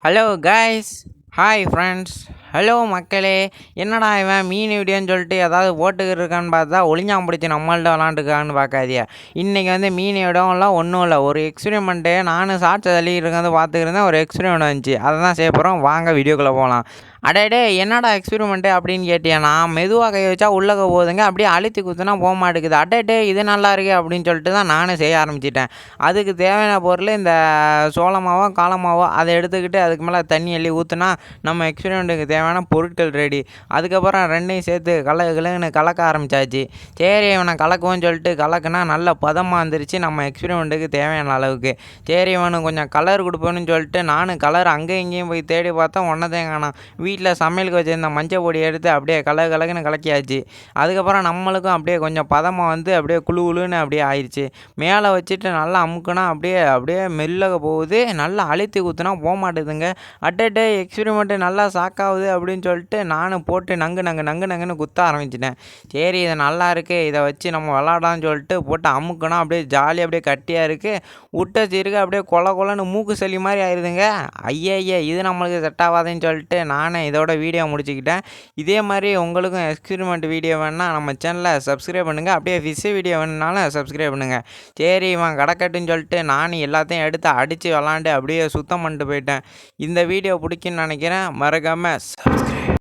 Hello guys, hi friends, hello மக்களே. என்னடா இவன் மீன் வீடியோன்னு சொல்லிட்டு ஏதாவது போட்டுக்கிட்டு இருக்கான்னு பார்த்தா ஒளிஞ்சாம் பிடிச்சி நம்மள்ட்ட விளாண்டுருக்கான்னு பார்க்காதியா. இன்றைக்கி மீன் இடம்லாம் ஒன்றும் இல்லை, ஒரு எக்ஸ்பெரிமெண்ட்டு. நானும் ஷார்ட்ஸ் தள்ளிட்டு இருக்கிறது பார்த்துக்கிருந்தேன். ஒரு எக்ஸ்பெரிமெண்ட் வந்துச்சு, அதை தான் செய்ய போகிறோம். வாங்க வீடியோக்குள்ளே போகலாம். அடே என்னடா எக்ஸ்பெரிமெண்ட்டு அப்படின்னு கேட்டியானா, மெதுவாக கை வச்சா உள்ளக போகுதுங்க, அப்படியே அழுத்தி குத்துனா போக மாட்டேங்குது. அடே இது நல்லா இருக்கு அப்படின்னு சொல்லிட்டு தான் நானும் செய்ய ஆரம்பிச்சிட்டேன். அதுக்கு தேவையான பொருள் இந்த சோளமாவோ காளமாவோ அதை எடுத்துக்கிட்டு அதுக்கு மேலே தண்ணி அள்ளி ஊற்றுனா நம்ம எக்ஸ்பெரிமெண்ட்டுக்கு தேவையான பொருட்கள் ரெடி. அதுக்கப்புறம் ரெண்டையும் சேர்த்து கலக்குன்னு கலக்க ஆரம்பித்தாச்சு. சரி இவனை கலக்குவோன்னு சொல்லிட்டு கலக்குனா நல்ல பதமாக வந்துருச்சு நம்ம எக்ஸ்பெரிமெண்ட்டுக்கு தேவையான அளவுக்கு. சரி இவனுக்கு கொஞ்சம் கலர் கொடுப்போன்னு சொல்லிட்டு நானும் கலர் அங்கேயும் இங்கேயும் போய் தேடி பார்த்தேன், ஒன்றதையும் காணோம். வீட்டில் சமையலுக்கு வச்சுருந்த மஞ்சள் பொடி எடுத்து அப்படியே கலக்குன்னு கலக்கியாச்சு. அதுக்கப்புறம் நம்மளுக்கும் அப்படியே கொஞ்சம் பதமாக வந்து அப்படியே குழுன்னு அப்படியே ஆயிடுச்சு. மேலே வச்சுட்டு நல்லா அமுக்குனா அப்படியே அப்படியே மெல்லக போகுது. நல்லா அழுத்தி குத்துனா போக மாட்டேதுங்க. அட்டே எக்ஸ்பெரிமெண்ட்டு நல்லா ஷாக்காகுது அப்படின்னு சொல்லிட்டு நானும் போட்டு நங்குன்னு குத்த ஆரம்பிச்சிட்டேன். சரி இது நல்லா இருக்குது, இதை வச்சு நம்ம விளாடான்னு சொல்லிட்டு போட்டு அமுக்குனா அப்படியே ஜாலியாக அப்படியே கட்டியாக இருக்குது. விட்ட சீருக்கு அப்படியே கொலன்னு மூக்கு சளி மாதிரி ஆயிடுதுங்க. ஐயா இது நம்மளுக்கு செட் ஆகாதுன்னு சொல்லிட்டு நானே இதோட வீடியோ முடிச்சுக்கிட்டேன். இதே மாதிரி உங்களுக்கும் எக்ஸ்பெரிமெண்ட் வீடியோ வேணுன்னா நம்ம சேனலை சப்ஸ்கிரைப் பண்ணுங்கள். அப்படியே ஃபிஷ் வீடியோ வேணுனாலும் சப்ஸ்கிரைப் பண்ணுங்கள். சரி இவன் கிடக்கட்டுன்னு சொல்லிட்டு நானும் எல்லாத்தையும் எடுத்து அடித்து விளாண்டு அப்படியே சுத்தம் பண்ணிட்டு போயிட்டேன். இந்த வீடியோ பிடிக்குன்னு நினைக்கிறேன். மறக்காமல் சப்ஸ்கிரைப்